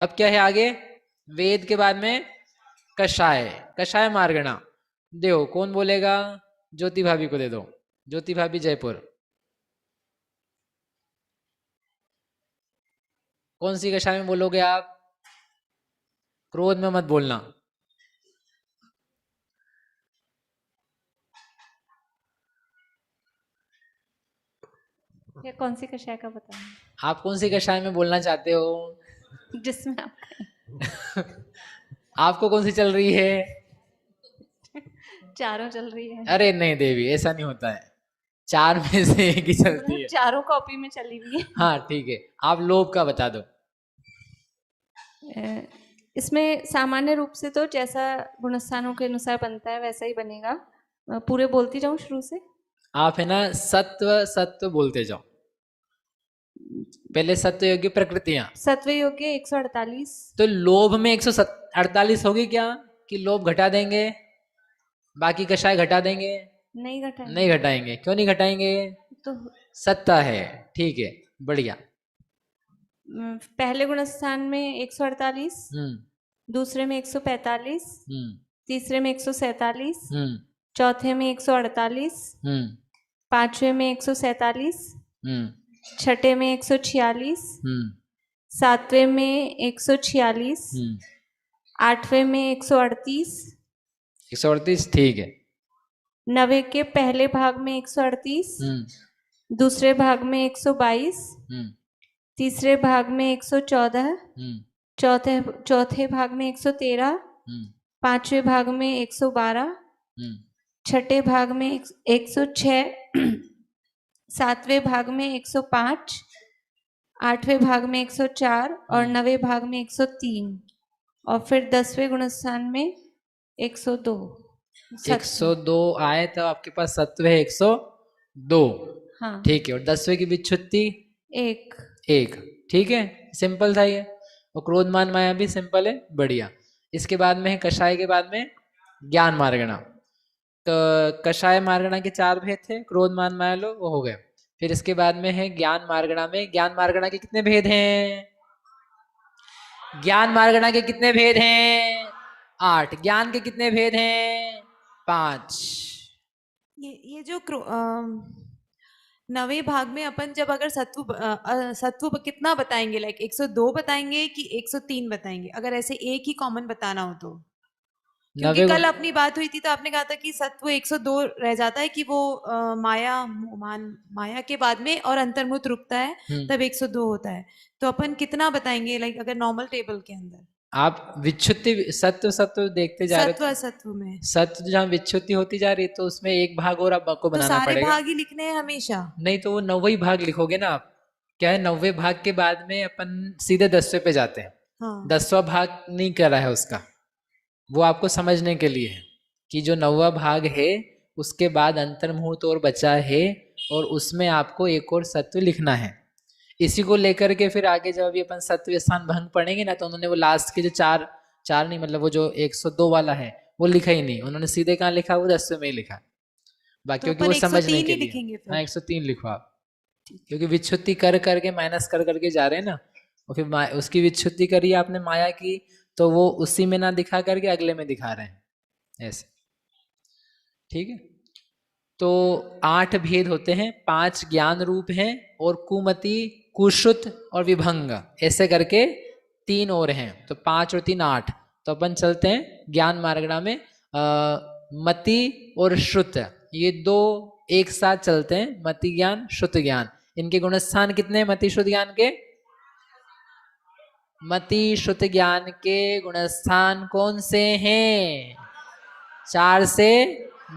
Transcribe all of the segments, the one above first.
अब क्या है आगे? वेद के बाद में कषाय, कषाय मार्गणा। दो, कौन बोलेगा? ज्योति भाभी को दे दो। ज्योति भाभी जयपुर। कौन सी कषाय में बोलोगे आप? क्रोध में मत बोलना। ये कौन सी कषाय का बताना? आप कौन सी कषाय में बोलना चाहते हो? जिसमें आप कहें। आपको कौन सी चल रही है? चारों चल रही है। अरे नहीं देवी, ऐसा नहीं होता है। चार में से एक ही चलती है। चारों कॉपी में चली हुई है। हाँ ठीक है, आप लोभ का बता दो। इसमें सामान्य रूप से तो जैसा गुणस्थानों के अनुसार बनता है वैसा ही बनेगा। पूरे बोलती जाऊं शुरू से? आप है ना सत्व सत्व बोलते जाओ। पहले सत्व योग्य प्रकृतियां। सत्व योग्य 148। तो लोभ में 148 होगी क्या? कि लोभ घटा देंगे, बाकी कषाय घटा देंगे? नहीं घटाएंगे। नहीं घटाएंगे। क्यों नहीं घटाएंगे? तो सत्ता है। ठीक है, बढ़िया। पहले गुणस्थान में 148, हम्म दूसरे में 145, हम्म तीसरे में 147, हम्म चौथे में 148, हम्म पांचवे में 147, हम्म छठे में 146, हम्म सातवें में 146, हम्म आठवें में 138, 138, ठीक है। नवे के पहले भाग में 138, हम्म दूसरे भाग में 122, हम्म तीसरे भाग में 114, हम्म चौथे चौथे भाग में 113, हम्म पांचवें भाग में 112, हम्म छठे भाग में 106, सातवें भाग में 105, आठवें भाग में 104 और नवे भाग में 103 और फिर 10वें गुणस्थान में 102। 102 आए तो आपके पास सत्व है 102। हाँ ठीक है, और 10वें की विच्छुत्ति? एक। एक। ठीक है, सिंपल था ये। और क्रोध मान माया भी सिंपल है, बढ़िया। इसके बाद में है कषाय के बाद में ज्ञान मार्गणा। तो कषाय मार्गणा के 4 भेद थे, क्रोध मान माया लो, वो हो गए। फिर इसके बाद में है ज्ञान मार्गणा में, ज्ञान मार्गणा के कितने भेद हैं? ज्ञान मार्गणा के कितने भेद हैं? 8। ज्ञान के कितने भेद हैं? 5। ये जो नवे भाग में अपन जब अगर सत्व कितना बताएंगे, लाइक 102 बताएंगे कि 103 बताएंगे, अगर ऐसे एक ही कॉमन बताना हो तो? क्योंकि कल अपनी बात हुई थी तो आपने कहा था कि सत्व 102 रह जाता है कि वो माया के बाद में और अंतर्मुख रुकता है तब 102 होता है। तो अपन कितना बताएंगे, लाइक अगर नॉर्मल टेबल के अंदर? आप विच्छुत्ति सत्व सत्व देखते जा रहे सत्व असत्व में सत्व जहाँ विच्छुत्ति होती जा रही है तो उसमें एक भाग और आपको तो बनाना सारे पड़ेगा। भाग ही लिखने हैं हमेशा? नहीं तो वो 90 भाग लिखोगे ना आप। क्या है, 90 भाग के बाद में अपन सीधे 10वें पे जाते हैं। हाँ। 10वां भाग नहीं करा है उसका, वो आपको समझने के लिए है कि जो 9वां भाग है उसके बाद अंतर्मुहूर्त और बचा है, और उसमें आपको एक और सत्व लिखना है। इसी को लेकर के फिर आगे जब अभी अपन सत्व स्थान भंग पढ़ेंगे ना, तो उन्होंने वो लास्ट के जो चार चार नहीं, मतलब वो जो 102 वाला है वो लिखा ही नहीं, उन्होंने सीधे कहाँ लिखा, वो 10वें में ही लिखा। बाकी तो वो अपन समझने 103 के ही लिए। लिखेंगे फिर? हाँ 103 लिखो आप, क्योंकि विच्छुत्ति कर करके माइनस कर करके जा रहे हैं ना, और फिर उसकी विच्छुत्ति करी आपने माया की, तो वो उसी में ना दिखा करके अगले में दिखा रहे हैं ऐसे। ठीक है, तो 8 भेद होते हैं, 5 ज्ञान रूप हैं, और कुमति, कुश्रुत और विभंग, ऐसे करके 3 और हैं। तो 5 और 3 8। तो अपन चलते हैं ज्ञान मार्गणा में। मति और श्रुत, ये दो एक साथ चलते हैं, मति ज्ञान श्रुत ज्ञान। इनके गुणस्थान कितने हैं मति श्रुत ज्ञान के? मति श्रुत ज्ञान के गुणस्थान कौन से हैं? 4 से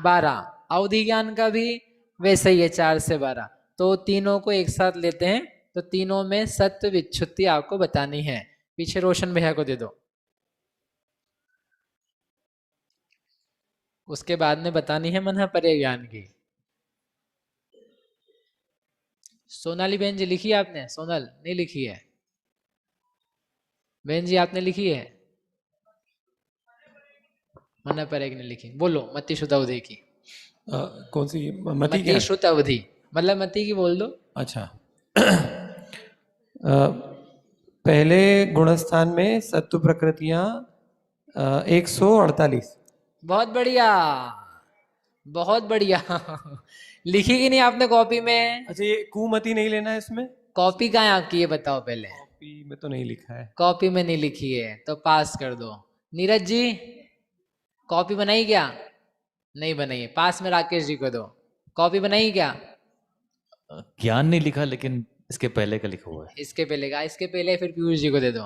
12। अवधि ज्ञान का भी वैसे ही है, 4 से 12। तो तीनों को एक साथ लेते हैं, तो तीनों में सत्व विच्छुत्ति आपको बतानी है। पीछे रोशन भैया को दे दो। उसके बाद में बतानी है मन परे ज्ञान की। सोनाली बहन जी लिखी है आपने? सोनल नहीं लिखी है? बहन जी आपने लिखी है? मन परे ने लिखी, बोलो मति शुद्ध अवधि की। कौन सी? मति श्रुत अवधि, मतलब मति की बोल दो। अच्छा। पहले गुणस्थान में सत्व प्रकृतियां 148। बहुत बढ़िया, बहुत बढ़िया। लिखी कि नहीं आपने कॉपी में? अच्छा, ये कुमति नहीं लेना है इसमें? कॉपी कहाँ है आपकी, ये बताओ पहले। कॉपी में तो नहीं लिखा है। कॉपी में नहीं लिखी है तो पास कर दो। नीरज जी, कॉपी बनाई क्या? नहीं बनाई, पास में राकेश जी को दो। कॉपी बनाई क्या? ज्ञान नहीं लिखा, लेकिन इसके पहले का लिखा हुआ है। इसके पहले का, इसके पहले फिर पीयूष जी को दे दो।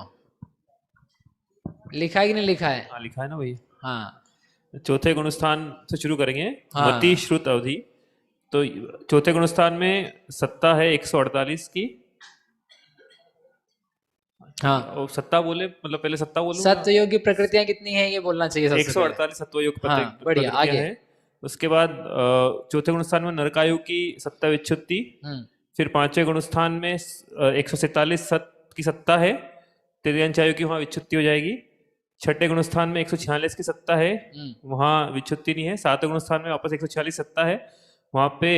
लिखा है कि नहीं लिखा है? हाँ लिखा है ना भैया। हाँ, चौथे गुणस्थान से शुरू करेंगे। हाँ। मति श्रुत अवधि। तो चौथे गुणस्थान में सत्ता है 148 की। हाँ। और सत्ता बोले मतलब पहले सत्ता बोलूं? सत्वयोग की प्रकृतियां कितनी है ये बोलना चाहिए सबसे पहले। 148 सत्वयोग हाँ, बढ़िया, आगे। है। उसके बाद चौथे गुणस्थान में नरकायु की सत्ता विच्छुत्ति। फिर पांचवें गुणस्थान में 147 सत्व की सत्ता है, तिर्यंचायु की वहां विच्छुत्ति हो जाएगी। छठे गुणस्थान में 146 की सत्ता है, वहां विच्छुत्ति नहीं है। सातवें गुणस्थान में वापस 146 सत्ता है, वहां पे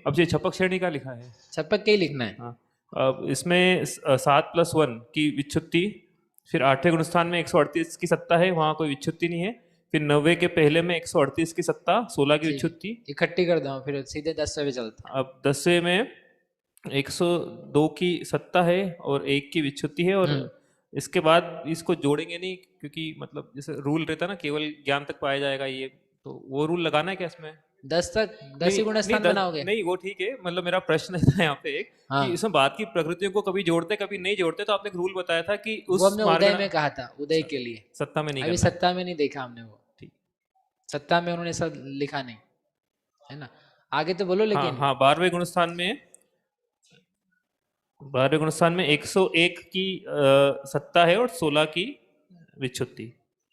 अब ये छपक श्रेणी का लिखा है। छपक के ही लिखना है। हाँ, अब इसमें 7+1 की विच्छुत्ति। फिर आठवें गुणस्थान में 138 की सत्ता है, वहां कोई विच्छुत्ति नहीं है। फिर 90 के पहले में 138 की सत्ता, 16 की विच्छुत्ति। इकट्ठी कर दो फिर सीधे 10वें पे चलता। अब 10वें में 102 की सत्ता है और 1 की विच्छुत्ति है। और इसके बाद इसको जोड़ेंगे नहीं, क्योंकि मतलब जैसे रूल रहता है ना, केवल ज्ञान तक पाया जाएगा ये, तो वो रूल लगाना है क्या इसमें? 10 तक 10 ही गुणस्थान बनाओगे? नहीं, वो ठीक है। मतलब मेरा प्रश्न था यहाँ पे एक, हाँ। कि इसमें बात की प्रकृतियों को कभी जोड़ते कभी नहीं जोड़ते, तो आपने एक रूल बताया था कि उस वो हमने उदय में कहा था, उदय के लिए। सत्ता में नहीं अभी करना। सत्ता में नहीं देखा हमने वो। ठीक। सत्ता में उन्होंने सब लिखा नहीं है ना। आगे तो बोलो। लेकिन हाँ, 12वें गुणस्थान में 101 की सत्ता है और 16 की विच्छुत्ति।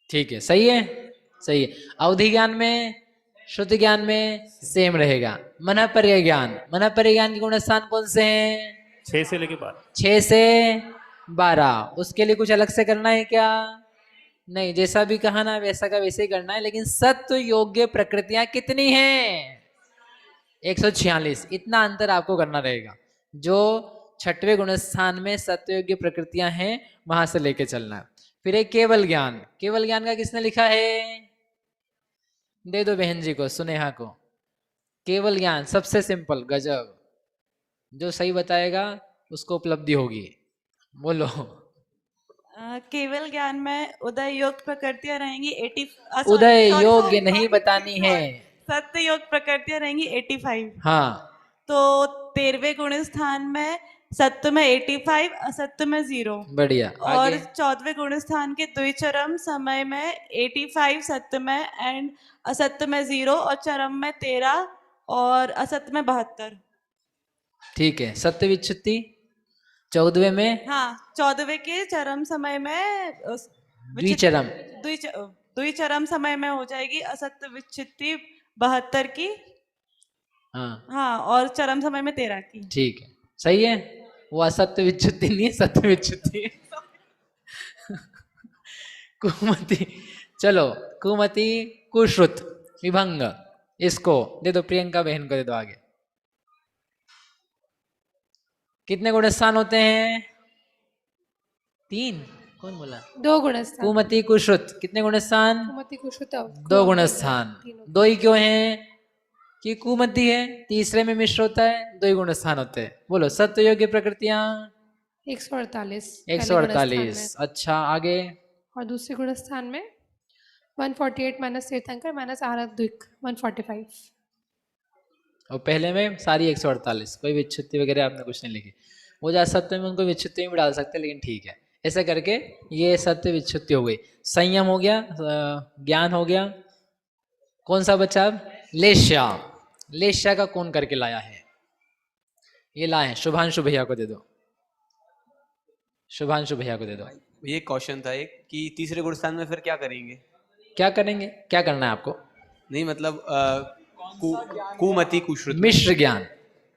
ठीक है, सही है, सही है। अवधि ज्ञान में, शुद्ध ज्ञान में सेम रहेगा। मन पर्य ज्ञान, मन पर्य ज्ञान के गुणस्थान कौन से हैं? 6 से लेके 12। 6 से 12। उसके लिए कुछ अलग से करना है क्या? नहीं, जैसा भी कहा ना वैसा का वैसे ही करना है। लेकिन सत्व योग्य प्रकृतियां कितनी हैं? 146। इतना अंतर आपको करना रहेगा। जो छठवें गुणस्थान में सत्व योग्य प्रकृतियां हैं वहां से लेके चलना है। फिर एक केवल ज्ञान। केवल ज्ञान का किसने लिखा है? दे दो बहन जी को, सुनेहा को। केवल ज्ञान सबसे सिंपल, गजब। जो सही बताएगा उसको उपलब्धि होगी। बोलो। केवल ज्ञान में उदय योग प्रकृतियां रहेंगी 80। उदय योग्य नहीं बतानी है। सत्य योग प्रकृतियां रहेंगी 85। हाँ, तो 13वें गुण स्थान में सत्य में 85, असत्य में 0। बढ़िया। और आगे 14वें गुण स्थान के द्विचरम समय में 85 सत्य में एंड असत्य में 0 और चरम में 13 और असत्य में 72। ठीक है। सत्य विच्छुत्ति 14वें में, हाँ, 14वें के चरम समय में द्विचरम। द्विचरम समय में हो जाएगी असत्य विच्छित्ति 72 की। हाँ, हाँ, और चरम समय में 13 की। ठीक है, सही है। वो असत्य विच्छुत्ति नहीं है, सत्य विच्छुत्ति है। कुमति, चलो कुमति कुश्रुत विभंग, इसको दे दो। प्रियंका बहन को दे दो आगे। कितने गुणस्थान होते हैं? 3। कौन बोला? 2 गुणस्थान। कुमति कुश्रुत कितने गुणस्थान? कुमति कुश्रुत 2 गुणस्थान। 2 ही क्यों हैं? कि कुमति है, तीसरे में मिश्र होता है, 2 ही गुणस्थान होते हैं। बोलो। सत्व योग्य प्रकृतियां 148। 148। अच्छा, आगे। और दूसरे गुणस्थान में 148 माइनस तीर्थंकर माइनस आराधिक 145। और पहले में सारी 148। कोई विच्छुत्ति वगैरह आपने कुछ नहीं लिखी। वो जो सत्य में उनको विच्छुत्ति में भी डाल सकते हैं, लेकिन ठीक है। ऐसा करके ये सत्य विच्छुत्ति हो गई। संयम हो गया, ज्ञान हो गया। कौन सा बचा अब? लेश्या। लेश्या का कौन करके लाया है? ये लाए हैं। शुभांशु भैया को दे दो। शुभांशु भैया को दे दो। ये क्वेश्चन था एक कि तीसरे गुणस्थान में फिर क्या करेंगे? क्या करेंगे? क्या करना है आपको? नहीं मतलब कुमति कुश्रुत मिश्र ज्ञान।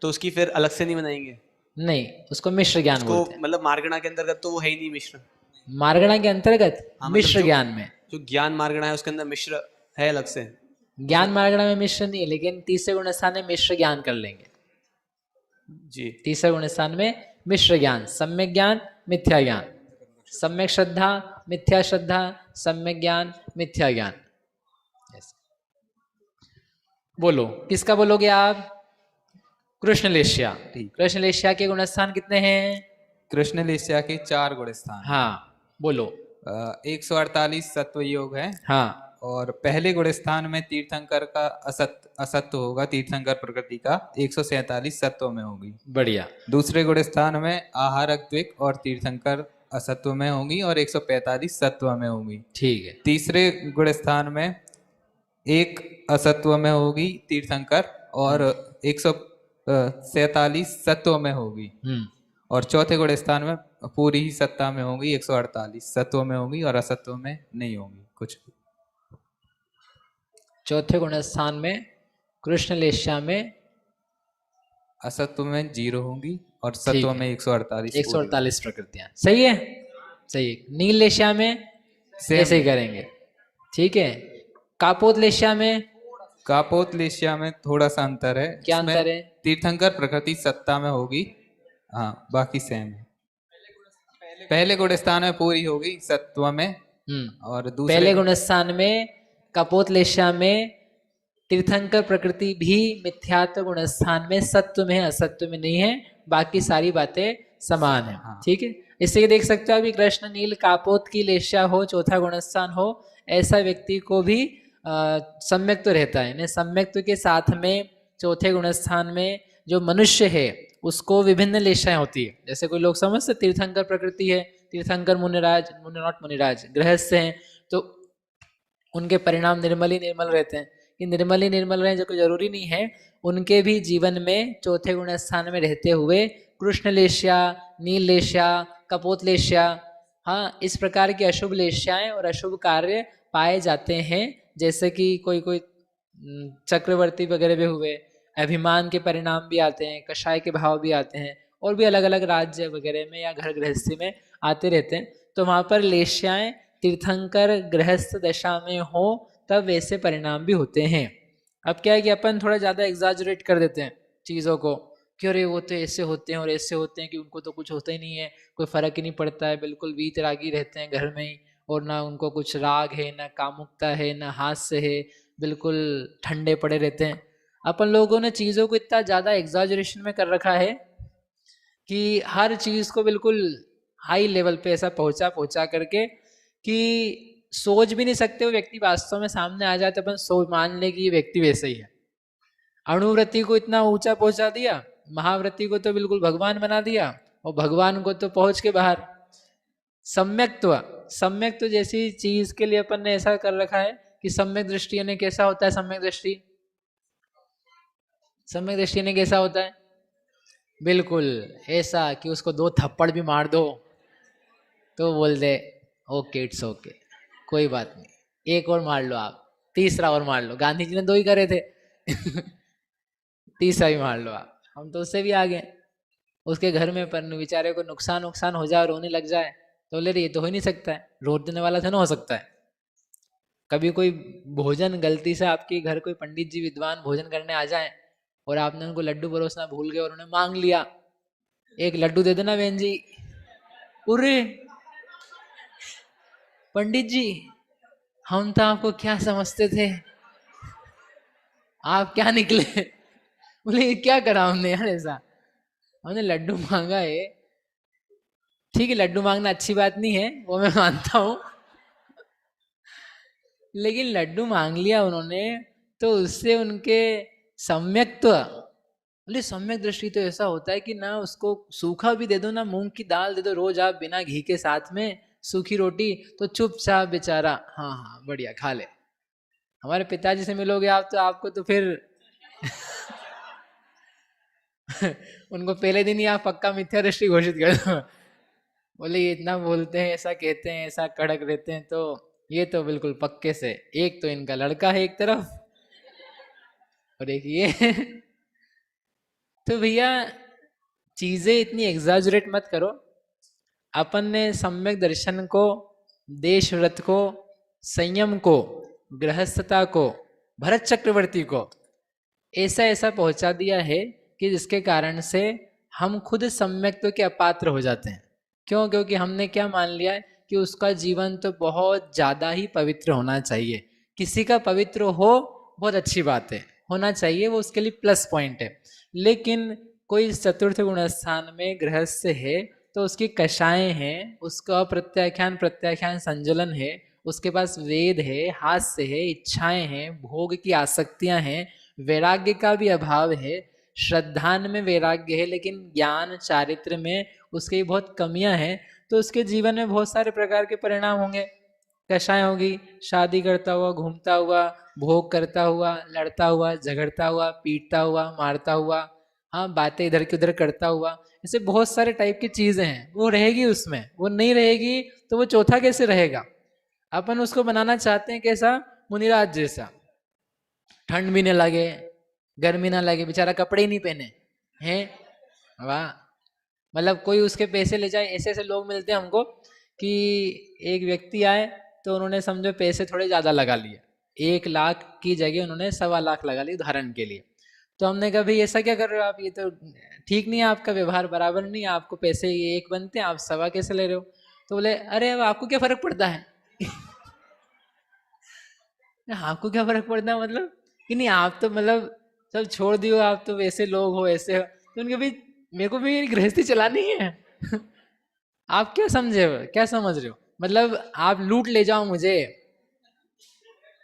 तो उसकी फिर अलग से नहीं बनाएंगे? नहीं, उसको मिश्र ज्ञान बोलते हैं। मतलब मार्गणा के अंतर्गत तो वो है ही नहीं मिश्र। मार्गणा के अंतर्गत हाँ, मिश्र मतलब ज्ञान में, जो ज्ञान मार्गणा है उसके अंदर मिश्र है अलग से। ज्ञान मार्गणा में मिश्र नहीं है, लेकिन तीसरे गुणस्थान में मिश्र ज्ञान कर लेंगे जी। तीसरे गुणस्थान में मिश्र ज्ञान, सम्यक ज्ञान, मिथ्या ज्ञान। सम्यक श्रद्धा, मिथ्या श्रद्धा, सम्यक ज्ञान, मिथ्या ज्ञान। ऐसे बोलो, किसका बोलोगे आप? कृष्णलेश्या। कृष्णलेश्या के गुणस्थान कितने हैं? कृष्णलेश्या के 4 गुण स्थान। हाँ बोलो। 148 सत्व योग है। हाँ। और पहले गुण स्थान में तीर्थंकर का असत्व होगा, तीर्थंकर प्रकृति का 147 सत्व में होगी। बढ़िया। दूसरे गुण स्थान में आहारक द्विक और तीर्थंकर असत्व में होंगी और 145 सत्व में होंगी। ठीक है। तीसरे गुण स्थान में एक असत्व में होगी तीर्थंकर और 147 सत्व में होगी। और चौथे गुण स्थान में पूरी ही सत्ता में होगी, 148 सत्व में होगी और असत्व में नहीं होगी कुछ भी। चौथे गुण स्थान में कृष्णलेश्या में असत्व में 0 होंगी और सत्व में 148 प्रकृतियां। सही है, सही है। नीललेश्या में ऐसे ही करेंगे। ठीक है। कापोतलेश्या में? कापोतलेश्या में थोड़ा सा अंतर है। क्या अंतर है? तीर्थंकर प्रकृति सत्ता में होगी, हाँ बाकी सेम है। पहले गुण स्थान में पूरी होगी सत्व में और दूसरे पहले गुण स्थान में कपोतलेश्या में तीर्थंकर प्रकृति भी मिथ्यात्व गुण स्थान में सत्व में है, असत्व में नहीं है। बाकी सारी बातें समान है। ठीक है। इससे देख सकते हो अभी कृष्ण नील कापोत की लेश्या हो, चौथा गुण स्थान हो, ऐसा व्यक्ति को भी सम्यक्त्व रहता है। सम्यक्त्व के साथ में चौथे गुण स्थान में जो मनुष्य है उसको विभिन्न लेशाएं होती है। जैसे कोई लोग समझते तीर्थंकर प्रकृति है, तीर्थंकर मुनिराज, नॉट मुनिराज, गृहस्थ हैं, तो उनके परिणाम निर्मल ही निर्मल रहते हैं। कि निर्मल ही निर्मल रहे जो कोई जरूरी नहीं है। उनके भी जीवन में चौथे गुण स्थान में रहते हुए कृष्णलेश्या, नीललेश्या, कपोतलेश्या, हाँ इस प्रकार की अशुभ लेश्याएं और अशुभ कार्य पाए जाते हैं। जैसे कि कोई चक्रवर्ती वगैरह भी हुए, अभिमान के परिणाम भी आते हैं, कषाय के भाव भी आते हैं, और भी अलग अलग राज्य वगैरह में या घर गृहस्थी में आते रहते हैं। तो वहाँ पर लेश्याएं तीर्थंकर गृहस्थ दशा में हो तब वैसे परिणाम भी होते हैं। अब क्या है कि अपन थोड़ा ज़्यादा एग्जाजरेट कर देते हैं चीज़ों को कि अरे वो तो ऐसे होते हैं और ऐसे होते हैं कि उनको तो कुछ होता ही नहीं है, कोई फ़र्क ही नहीं पड़ता है, बिल्कुल वीतरागी रहते हैं घर में ही, और ना उनको कुछ राग है, ना कामुकता है, ना हास्य है, बिल्कुल ठंडे पड़े रहते हैं। अपन लोगों ने चीज़ों को इतना ज़्यादा एग्जाजरेशन में कर रखा है कि हर चीज़ को बिल्कुल हाई लेवल पे ऐसा पहुँचा करके कि सोच भी नहीं सकते वो व्यक्ति वास्तव में सामने आ जाए तो अपन सोच मान ले कि ये व्यक्ति वैसे ही है। अणुव्रति को इतना ऊंचा पहुंचा दिया, महाव्रति को तो बिल्कुल भगवान बना दिया, और भगवान को तो पहुंच के बाहर। सम्यक्त्व जैसी चीज के लिए अपन ने ऐसा कर रखा है कि सम्यक दृष्टि यानी कैसा होता है? सम्यक दृष्टि यानी कैसा होता है? बिल्कुल ऐसा कि उसको 2 थप्पड़ भी मार दो तो बोल दे ओके इट्स ओके, कोई बात नहीं, एक और मार लो आप, तीसरा और मार लो। गांधी जी ने 2 ही करे थे तीसरा भी मार लो आप। हम तो उससे भी आगे। उसके घर में पर बेचारे को नुकसान हो जाए, रोने लग जाए तो बोले ये तो हो ही नहीं सकता है, रोट देने वाला तो ना हो सकता है। कभी कोई भोजन गलती से आपके घर कोई पंडित जी विद्वान भोजन करने आ जाए और आपने उनको लड्डू परोसना भूल गए और उन्हें मांग लिया, एक लड्डू दे देना बहन जी। अरे पंडित जी हम तो आपको क्या समझते थे, आप क्या निकले? बोले ये क्या करा हमने यार, ऐसा हमने लड्डू मांगा है। ठीक है लड्डू मांगना अच्छी बात नहीं है, वो मैं मानता हूँ, लेकिन लड्डू मांग लिया उन्होंने तो उससे उनके सम्यक्त्व, बोले सम्यक दृष्टि तो ऐसा होता है कि ना उसको सूखा भी दे दो, ना मूंग की दाल दे दो रोज आप बिना घी के साथ में, सूखी रोटी, तो चुपचाप बेचारा हाँ बढ़िया खा ले। हमारे पिताजी से मिलोगे आप तो आपको तो फिर उनको पहले दिन ही आप पक्का मिथ्या दृष्टि घोषित कर दो। बोले ये इतना बोलते हैं, ऐसा कहते हैं, ऐसा कड़क रहते हैं, तो ये तो बिल्कुल पक्के से एक तो इनका लड़का है एक तरफ और एक ये तो भैया चीजें इतनी एग्जाजरेट मत करो। अपन ने सम्यक दर्शन को, देश व्रत को, संयम को, गृहस्थता को, भरत चक्रवर्ती को ऐसा पहुंचा दिया है कि जिसके कारण से हम खुद सम्यक्त्व के अपात्र हो जाते हैं। क्यों? क्योंकि हमने क्या मान लिया है कि उसका जीवन तो बहुत ज़्यादा ही पवित्र होना चाहिए। किसी का पवित्र हो बहुत अच्छी बात है, होना चाहिए, वो उसके लिए प्लस पॉइंट है। लेकिन कोई चतुर्थ गुण स्थान में गृहस्थ है तो उसकी कषाएं हैं, उसका प्रत्याख्यान प्रत्याख्यान संजलन है, उसके पास वेद है, हास्य है, इच्छाएं हैं, भोग की आसक्तियां हैं, वैराग्य का भी अभाव है, श्रद्धान में वैराग्य है लेकिन ज्ञान चारित्र में उसकी बहुत कमियां हैं, तो उसके जीवन में बहुत सारे प्रकार के परिणाम होंगे। कषाय होगी, शादी करता हुआ, घूमता हुआ, भोग करता हुआ, लड़ता हुआ, झगड़ता हुआ, पीटता हुआ, मारता हुआ, हाँ बातें इधर की उधर करता हुआ, ऐसे बहुत सारे टाइप की चीजें हैं, वो रहेगी उसमें। वो नहीं रहेगी तो वो चौथा कैसे रहेगा? अपन उसको बनाना चाहते हैं कैसा? मुनिराज जैसा, ठंड भी न लगे, गर्मी ना लगे, बेचारा कपड़े ही नहीं पहने हैं। वाह, मतलब कोई उसके पैसे ले जाए। ऐसे ऐसे लोग मिलते हैं हमको कि एक व्यक्ति आए तो उन्होंने समझो पैसे थोड़े ज़्यादा लगा लिए, 1 लाख की जगह उन्होंने 1.25 लाख लगा ली उदाहरण के लिए। तो हमने कहा भाई ऐसा क्या कर रहे हो आप, ये तो ठीक नहीं है, आपका व्यवहार बराबर नहीं है, आपको पैसे ये 1 बनते हैं, आप 1.25 कैसे ले रहे हो? तो बोले अरे अब आपको क्या फर्क पड़ता है? आपको क्या फर्क पड़ता है मतलब कि नहीं, आप तो मतलब सब छोड़ दियो, आप तो वैसे लोग हो, ऐसे हो। तो उनके भाई मेरे को भी गृहस्थी चलानी है। आप क्या समझे हो, क्या समझ रहे हो? मतलब आप लूट ले जाओ मुझे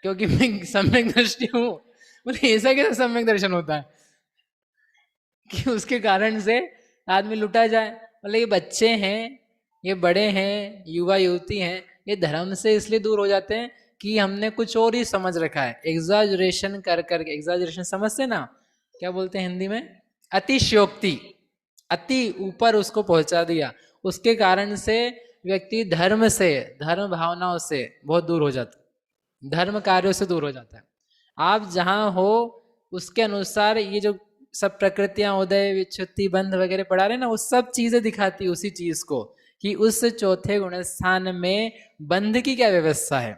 क्योंकि मैं सम्यक दृष्टि हूँ। बोले ऐसा कैसा सम्यक दर्शन होता है कि उसके कारण से आदमी लुटा जाए? बोले ये बच्चे हैं, ये बड़े हैं, युवा युवती हैं, ये धर्म से इसलिए दूर हो जाते हैं कि हमने कुछ और ही समझ रखा है। एग्जाजरेशन कर करके, एग्जाजरेशन समझते ना, क्या बोलते हैं हिंदी में? अतिशयोक्ति, अति ऊपर उसको पहुंचा दिया। उसके कारण से व्यक्ति धर्म से, धर्म भावनाओं से बहुत दूर हो जाता है, धर्म कार्यों से दूर हो जाता है। आप जहाँ हो उसके अनुसार ये जो सब प्रकृतियां, उदय, विच्छुत्ति, बंध वगैरह पढ़ा रहे ना, वो सब चीजें दिखाती उसी चीज को कि उस चौथे गुण स्थान में बंध की क्या व्यवस्था है,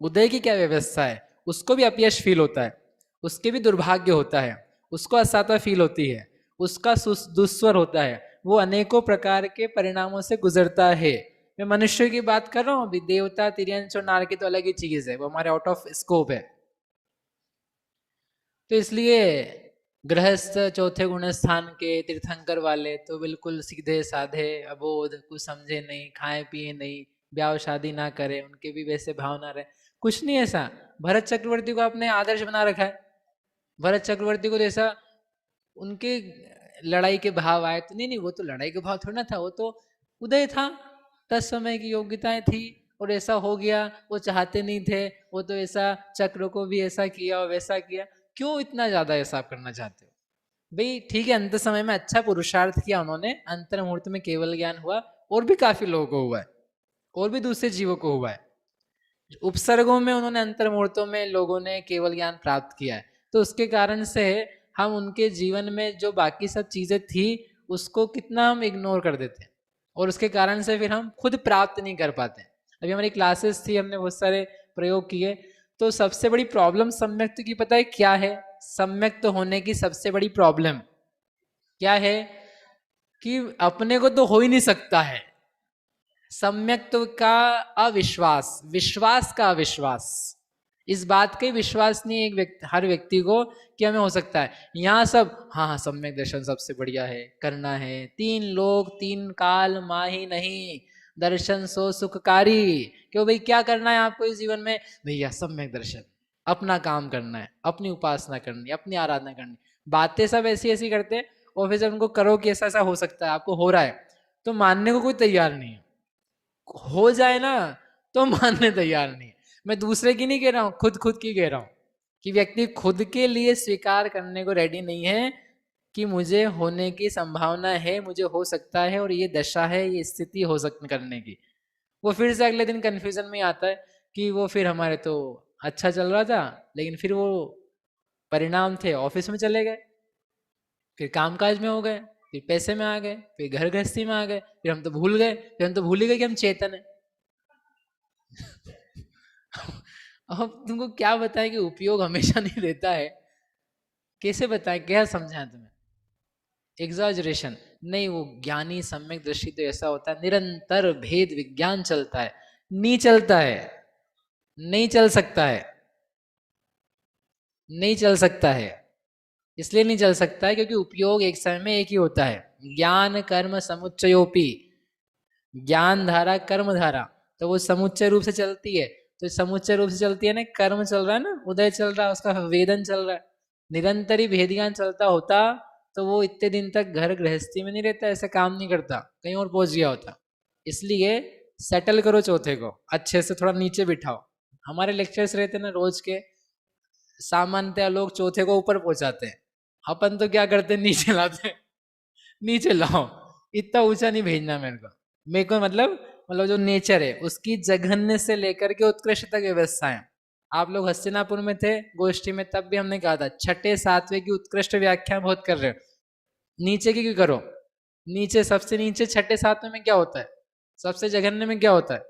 उदय की क्या व्यवस्था है। उसको भी अपयश फील होता है, उसके भी दुर्भाग्य होता है, उसको असफलता फील होती है, उसका दुस्वर होता है, वो अनेकों प्रकार के परिणामों से गुजरता है। मैं मनुष्य की बात कर रहा हूँ, अभी देवता, तिर्यंश और नार की तो अलग ही चीज है, वो हमारे आउट ऑफ स्कोप है। तो इसलिए गृहस्थ चौथे गुण स्थान के तीर्थंकर वाले तो बिल्कुल सीधे साधे, अबोध, कुछ समझे नहीं, खाए पिए नहीं, ब्याह शादी ना करे, उनके भी वैसे भाव ना रहे, कुछ नहीं ऐसा। भरत चक्रवर्ती को आपने आदर्श बना रखा है। भरत चक्रवर्ती को जैसा उनके लड़ाई के भाव आए तो नहीं, वो तो लड़ाई के भाव थोड़ा ना था, वो तो उदय था, तस समय की योग्यताएं थी और ऐसा हो गया। वो चाहते नहीं थे, वो तो ऐसा चक्र को भी ऐसा किया और वैसा किया। क्यों इतना ज्यादा ऐसा आप करना चाहते हो भाई? ठीक है, अंत समय में अच्छा पुरुषार्थ किया उन्होंने, अंतर मुहूर्त में केवल ज्ञान हुआ, और भी काफी लोगों को हुआ है, और भी दूसरे जीवों को हुआ है। उपसर्गों में उन्होंने अंतर मुहूर्तों में लोगों ने केवल ज्ञान प्राप्त किया है। तो उसके कारण से हम उनके जीवन में जो बाकी सब चीजें थी उसको कितना हम इग्नोर कर देते हैं, और उसके कारण से फिर हम खुद प्राप्त नहीं कर पाते। अभी हमारी क्लासेस थी, हमने बहुत सारे प्रयोग किए, तो सबसे बड़ी प्रॉब्लम सम्यक्त की पता है क्या है? सम्यक्त होने की सबसे बड़ी प्रॉब्लम क्या है? कि अपने को तो हो ही नहीं सकता है। सम्यक्त का अविश्वास, विश्वास का अविश्वास, इस बात का विश्वास नहीं एक व्यक्ति, हर व्यक्ति को कि हमें हो सकता है। यहाँ सब हाँ सम्यक दर्शन सबसे बढ़िया है, करना है, 3 लोक 3 काल माही नहीं, दर्शन सो सुखकारी। क्यों भाई, क्या करना है आपको इस जीवन में? भैया सम्यक दर्शन, अपना काम करना है, अपनी उपासना करनी, अपनी आराधना करनी। बातें सब ऐसी ऐसी करते, और फिर जब उनको करो कि ऐसा ऐसा हो सकता है, आपको हो रहा है, तो मानने को कोई तैयार नहीं है। हो जाए ना तो मानने तैयार नहीं है। मैं दूसरे की नहीं कह रहा हूँ, खुद की कह रहा हूँ कि व्यक्ति खुद के लिए स्वीकार करने को रेडी नहीं है कि मुझे होने की संभावना है, मुझे हो सकता है, और ये दशा है, ये स्थिति हो सकती करने की। वो फिर से अगले दिन कंफ्यूजन में आता है कि वो फिर हमारे तो अच्छा चल रहा था, लेकिन फिर वो परिणाम थे ऑफिस में चले गए, फिर कामकाज में हो गए, फिर पैसे में आ गए, फिर घर गृहस्थी में आ गए, फिर हम तो भूल गए, फिर हम तो भूल ही गए कि हम चेतन है। अब तुमको क्या बताएं कि उपयोग हमेशा नहीं देता है, कैसे बताएं, क्या समझाएं तुम्हें? एग्जैजरेशन, नहीं, वो ज्ञानी सम्यक दृष्टि तो ऐसा होता है, निरंतर भेद विज्ञान चलता है, नहीं चलता है, नहीं चल सकता है, नहीं चल सकता है। इसलिए नहीं चल सकता है क्योंकि उपयोग एक समय में एक ही होता है। ज्ञान कर्म समुच्चयोपि, ज्ञान धारा कर्म धारा, तो वो समुच्चय रूप से चलती है। तो समुच्चय रूप से चलती है ना, कर्म चल रहा है ना, उदय चल रहा है, उसका वेदन चल रहा है, निरंतर ही भेद ज्ञान चलता होता तो वो इतने दिन तक घर गृहस्थी में नहीं रहता, ऐसा काम नहीं करता, कहीं और पहुंच गया होता। इसलिए सेटल करो चौथे को, अच्छे से थोड़ा नीचे बिठाओ। हमारे लेक्चर्स रहते ना रोज के, सामान्यतः लोग चौथे को ऊपर पहुंचाते हैं, अपन तो क्या करते हैं, नीचे लाते हैं। नीचे लाओ, इतना ऊंचा नहीं भेजना मेरे को मतलब जो नेचर है उसकी जघन्य से लेकर के उत्कृष्ट तक व्यवस्थाएं। आप लोग हस्तिनापुर में थे गोष्ठी में, तब भी हमने कहा था छठे सातवें की उत्कृष्ट व्याख्या बहुत कर रहे हो, नीचे की क्यों करो? नीचे सबसे नीचे छठे सातवें में क्या होता है, सबसे जघन्य में क्या होता है?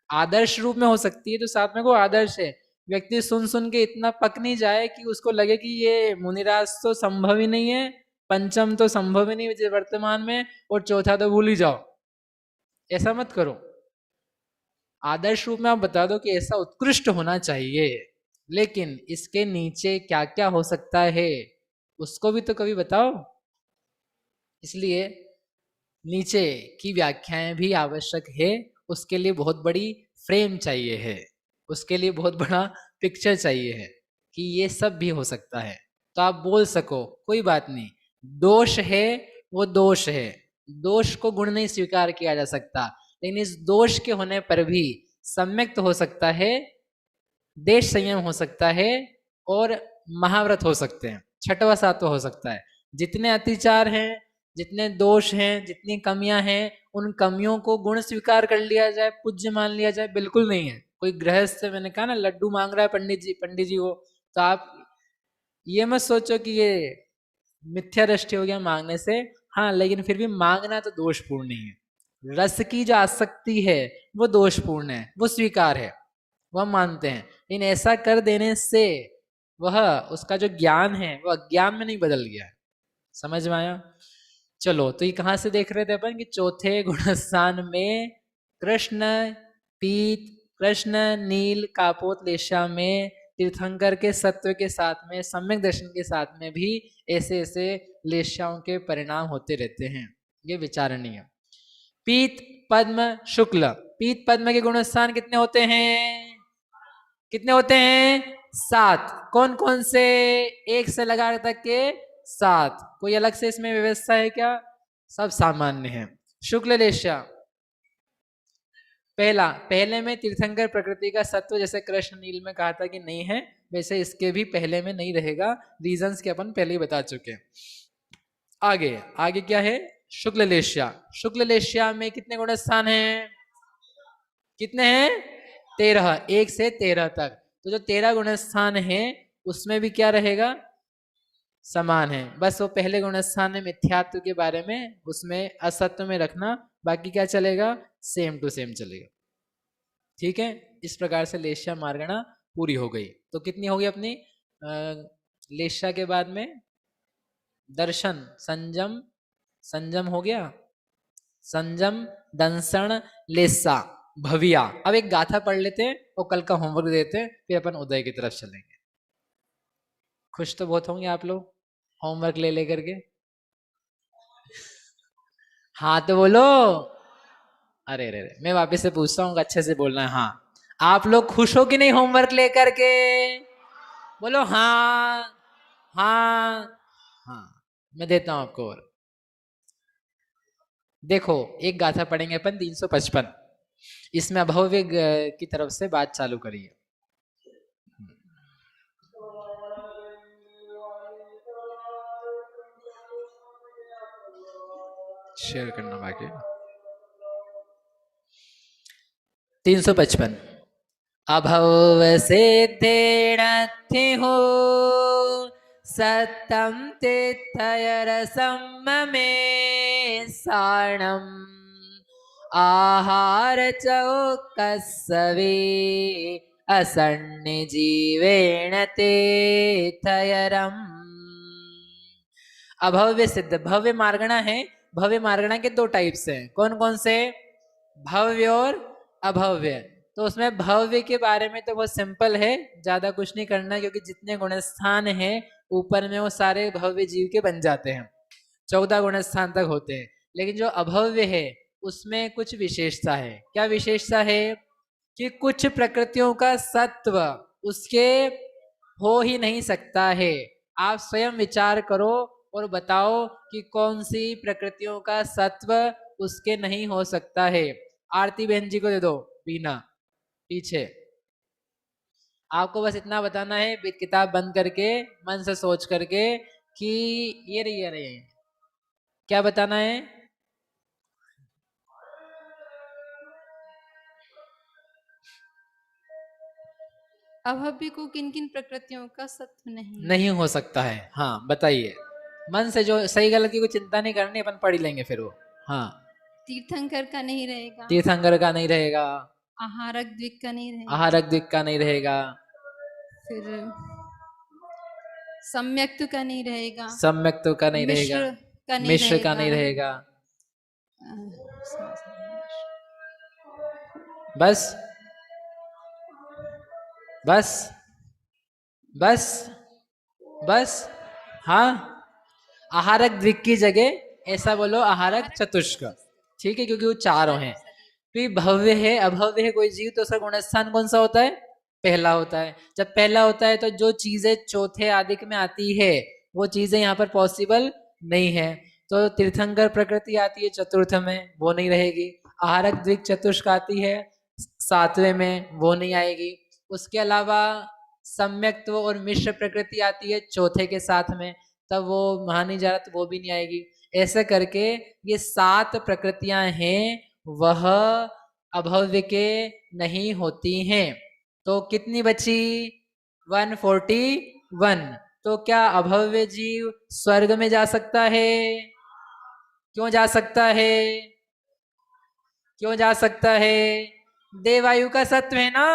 आदर्श रूप में हो सकती है तो सातवें को आदर्श है। व्यक्ति सुन सुन के इतना पक नहीं जाए कि उसको लगे कि ये मुनिराज तो संभव ही नहीं है, पंचम तो संभव ही नहीं वर्तमान में, और चौथा तो भूल ही जाओ। ऐसा मत करो। आदर्श रूप में आप बता दो कि ऐसा उत्कृष्ट होना चाहिए, लेकिन इसके नीचे क्या क्या हो सकता है उसको भी तो कभी बताओ। इसलिए नीचे की व्याख्याएं भी आवश्यक है, उसके लिए बहुत बड़ी फ्रेम चाहिए है, उसके लिए बहुत बड़ा पिक्चर चाहिए है कि ये सब भी हो सकता है, तो आप बोल सको कोई बात नहीं, दोष है वो दोष है, दोष को गुण नहीं स्वीकार किया जा सकता, लेकिन इस दोष के होने पर भी सम्यक तो हो सकता है, देश संयम हो सकता है, और महाव्रत हो सकते हैं, छठवा सातवा हो सकता है। जितने अतिचार हैं, जितने दोष हैं, जितनी कमियां हैं, उन कमियों को गुण स्वीकार कर लिया जाए, पूज्य मान लिया जाए, बिल्कुल नहीं है। कोई गृहस्थ, मैंने कहा ना लड्डू मांग रहा है पंडित जी वो, तो आप ये मत सोचो कि ये मिथ्या दृष्टि हो गया मांगने से, हाँ, लेकिन फिर भी मांगना तो दोषपूर्ण नहीं है। रस की जो आसक्ति है वो दोषपूर्ण है, वो स्वीकार है, वह मानते हैं, लेकिन ऐसा कर देने से वह उसका जो ज्ञान है वो अज्ञान में नहीं बदल गया है। समझ में आया? चलो, तो ये कहाँ से देख रहे थे अपन कि चौथे गुणस्थान में कृष्ण पीत, कृष्ण नील कापोतलेशा में तीर्थंकर के सत्व के साथ में, सम्यक दर्शन के साथ में भी ऐसे ऐसे लेशाओं के परिणाम होते रहते हैं, ये विचारणीय। पीत पद्म शुक्ल, पीत पद्म के गुणस्थान कितने होते हैं? कितने होते हैं? 7। कौन कौन से? 1 से लगा तक के 7। कोई अलग से इसमें व्यवस्था है क्या? सब सामान्य है। शुक्ल लेशा पहले में तीर्थंकर प्रकृति का सत्व, जैसे कृष्ण नील में कहा था कि नहीं है, वैसे इसके भी पहले में नहीं रहेगा, रीजंस के अपन पहले ही बता चुके हैं। आगे क्या है? शुक्ल लेशा। शुक्ल लेशा में कितने गुण स्थान हैं? कितने हैं? 13, 1 से 13 तक। तो जो 13 गुण स्थान है उसमें भी क्या रहेगा? समान है, बस वो पहले गुण स्थान में मिथ्यात्व के बारे में, उसमें असत्व में रखना, बाकी क्या चलेगा? सेम टू सेम चलेगा। ठीक है, इस प्रकार से लेशा मार्गणा पूरी हो गई। तो कितनी होगी अपनी? लेशा के बाद में दर्शन, संजम हो गया, संजम, दंसन, लेसा, भविया। अब एक गाथा पढ़ लेते हैं और कल का होमवर्क देते हैं, फिर अपन उदय की तरफ चलेंगे। खुश तो बहुत होंगे आप लोग होमवर्क ले लेकर के। हाँ तो बोलो। अरे मैं वापस से पूछता हूँ, अच्छे से बोलना है। हाँ, आप लोग खुश हो कि नहीं होमवर्क लेकर के? बोलो हाँ हाँ हाँ। मैं देता हूँ आपको। और देखो, एक गाथा पढ़ेंगे अपन 355, इसमें अभव्य की तरफ से बात चालू करिए। शेयर करना बाकी। 355। अभव से तेणथि हो सतम तीर्थयरसम में साणम आहार चौकस्सवे असण्य जीवेण तीर्थयरम। अभव्य सिद्ध, भव्य मार्गणा है भव्य मार्गणा के दो टाइप्स हैं। कौन कौन से? भव्य और अभव्य। तो उसमें भव्य के बारे में तो बहुत सिंपल है, ज्यादा कुछ नहीं करना, क्योंकि जितने गुणस्थान हैं ऊपर में वो सारे भव्य जीव के बन जाते हैं, 14 गुणस्थान तक होते हैं। लेकिन जो अभव्य है उसमें कुछ विशेषता है। क्या विशेषता है? कि कुछ प्रकृतियों का सत्व उसके हो ही नहीं सकता है। आप स्वयं विचार करो और बताओ कि कौन सी प्रकृतियों का सत्व उसके नहीं हो सकता है। आरती बहन जी को दे दो, बीना पीछे। आपको बस इतना बताना है, किताब बंद करके मन से सोच करके कि ये रही क्या बताना है? अभव्य को किन किन प्रकृतियों का सत्व नहीं हो सकता है। हाँ बताइए मन से, जो सही गलत की कोई चिंता नहीं करनी, अपन पढ़ लेंगे फिर वो। हाँ, तीर्थंकर का नहीं रहेगा, तीर्थंकर का नहीं रहेगा, आहारक द्विक का नहीं रहेगा, आहारक दिक का नहीं रहेगा, फिर सम्यक्तु का नहीं रहेगा, सम्यक्तु का नहीं रहेगा, मिश्र का नहीं रहेगा। बस बस बस बस। हाँ, आहारक द्विक की जगह ऐसा बोलो आहारक चतुष्क, ठीक है, क्योंकि वो चारों हैं। फिर भव्य है अभव्य है कोई जीव, तो उसका गुणस्थान कौन सा होता है? पहला होता है। जब पहला होता है तो जो चीजें चौथे आदिक में आती है वो चीजें यहाँ पर पॉसिबल नहीं है। तो तीर्थंकर प्रकृति आती है चतुर्थ में, वो नहीं रहेगी। आहारक द्विक चतुष्क आती है सातवें में, वो नहीं आएगी। उसके अलावा सम्यक्त्व और मिश्र प्रकृति आती है चौथे के साथ में, तब वो वहां नहीं जा रहा, तो वो भी नहीं आएगी। ऐसा करके ये 7 प्रकृतियां हैं, वह अभव्य के नहीं होती हैं। तो कितनी बची? 141। तो क्या अभव्य जीव स्वर्ग में जा सकता है? क्यों जा सकता है? क्यों जा सकता है? देवायु का सत्व है ना।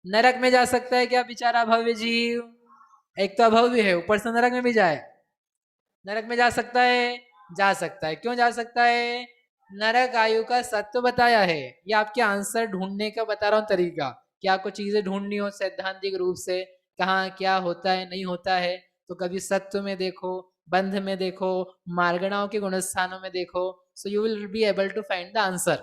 नरक में जा सकता है क्या बेचारा अभव्य जीव? एक तो अभव्य है, ऊपर से नरक में भी जाए। नरक में जा सकता है? जा सकता है। क्यों जा सकता है? नरक आयु का सत्व बताया है। ये आपके आंसर ढूंढने का बता रहा हूँ तरीका, कि आपको चीजें ढूंढनी हो सैद्धांतिक रूप से, कहाँ क्या होता है नहीं होता है। तो कभी सत्व में देखो, बंध में देखो, मार्गणाओं के गुणस्थानों में देखो, so you will be able to find the answer.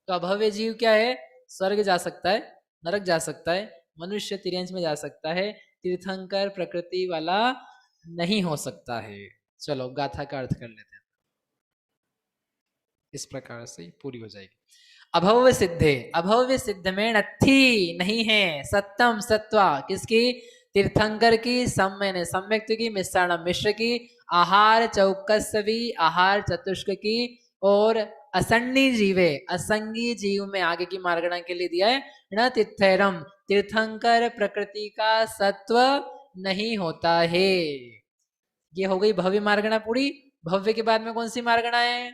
तो अभव्य जीव क्या है? स्वर्ग जा सकता है, नरक जा सकता है, मनुष्य तिर्यंश में जा सकता है, तीर्थंकर प्रकृति वाला नहीं हो सकता है। चलो गाथा का अर्थ कर लेते हैं, इस प्रकार से पूरी हो जाएगी। अभव्य सिद्धे, अभव्य सिद्ध में नत्थी नहीं है, सत्यम सत्वा किसकी? तीर्थंकर की, सम्य ने सम्यक्त की, मिश्रण मिश्र की, आहार चौकसवी आहार चतुष्क की, और असन्नी जीवे असंगी जीव में आगे की मार्गणा के लिए दिया है न तिथैरम, तीर्थंकर प्रकृति का सत्व नहीं होता है। ये हो गई भव्य मार्गणा पूरी। भव्य के बाद में कौन सी मार्गणा है?